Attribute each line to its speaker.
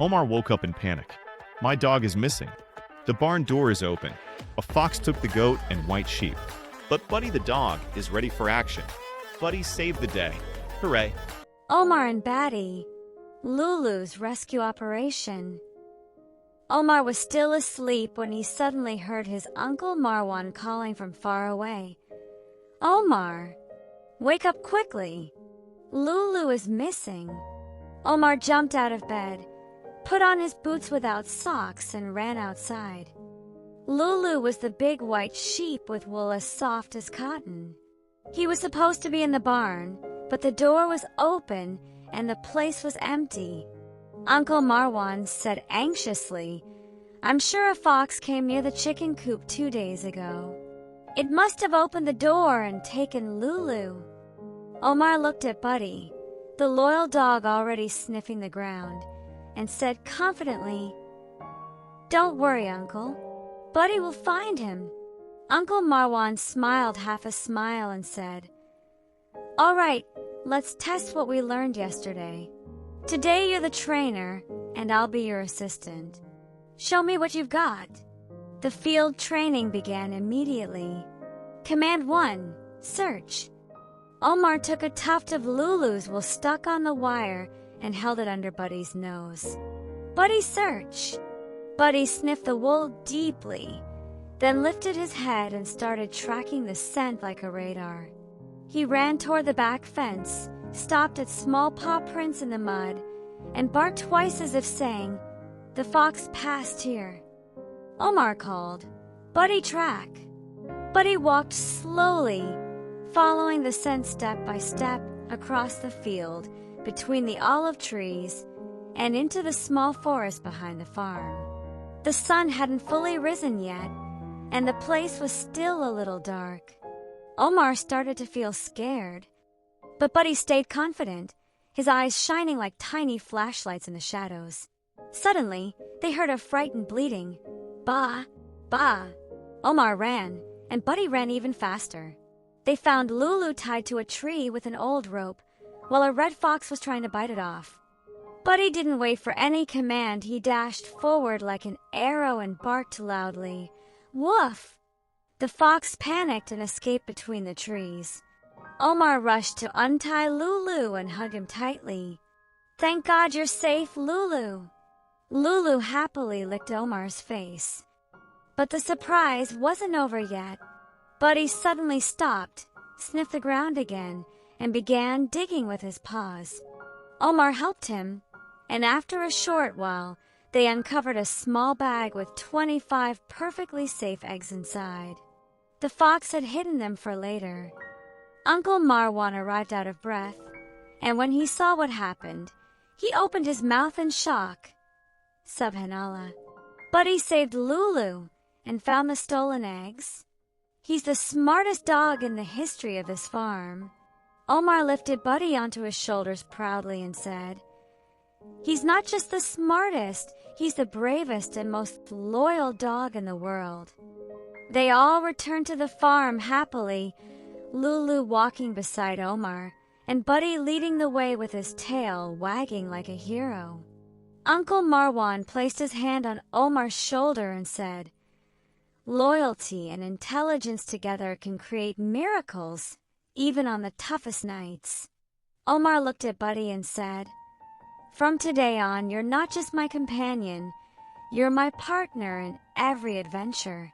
Speaker 1: Omar woke up in panic. My dog is missing. The barn door is open. A fox took the goat and white sheep. But Buddy the dog is ready for action. Buddy saved the day. Hooray.
Speaker 2: Omar and Buddy, Lulu's rescue operation. Omar was still asleep when he suddenly heard his Uncle Marwan calling from far away. Omar, wake up quickly. Lulu is missing. Omar jumped out of bed, put on his boots without socks, and ran outside. Lulu was the big white sheep with wool as soft as cotton. He was supposed to be in the barn, but the door was open and the place was empty. Uncle Marwan said anxiously, "I'm sure a fox came near the chicken coop 2 days ago. It must have opened the door and taken Lulu." Omar looked at Buddy, the loyal dog already sniffing the ground, and said confidently, "Don't worry, Uncle. Buddy will find him." Uncle Marwan smiled half a smile and said, "All right, let's test what we learned yesterday. Today you're the trainer, and I'll be your assistant. Show me what you've got." The field training began immediately. Command 1, search. Omar took a tuft of Lulu's wool stuck on the wire and held it under Buddy's nose. "Buddy, search." Buddy sniffed the wool deeply, then lifted his head and started tracking the scent like a radar. He ran toward the back fence, stopped at small paw prints in the mud, and barked twice as if saying, "The fox passed here." Omar called, "Buddy, track." Buddy walked slowly, following the scent step by step across the field, between the olive trees, and into the small forest behind the farm. The sun hadn't fully risen yet, and the place was still a little dark. Omar started to feel scared, but Buddy stayed confident, his eyes shining like tiny flashlights in the shadows. Suddenly, they heard a frightened bleating. "Ba! Ba!" Omar ran, and Buddy ran even faster. They found Lulu tied to a tree with an old rope, while a red fox was trying to bite it off. Buddy didn't wait for any command. He dashed forward like an arrow and barked loudly, "Woof!" The fox panicked and escaped between the trees. Omar rushed to untie Lulu and hug him tightly. "Thank God you're safe, Lulu." Lulu happily licked Omar's face. But the surprise wasn't over yet. Buddy suddenly stopped, sniffed the ground again, and began digging with his paws. Omar helped him, and after a short while, they uncovered a small bag with 25 perfectly safe eggs inside. The fox had hidden them for later. Uncle Marwan arrived out of breath, and when he saw what happened, he opened his mouth in shock. Subhanallah. Buddy saved Lulu and found the stolen eggs. He's the smartest dog in the history of this farm. Omar lifted Buddy onto his shoulders proudly and said, "He's not just the smartest, he's the bravest and most loyal dog in the world." They all returned to the farm happily, Lulu walking beside Omar, and Buddy leading the way with his tail wagging like a hero. Uncle Marwan placed his hand on Omar's shoulder and said, "Loyalty and intelligence together can create miracles, even on the toughest nights." Omar looked at Buddy and said, "From today on, you're not just my companion, you're my partner in every adventure."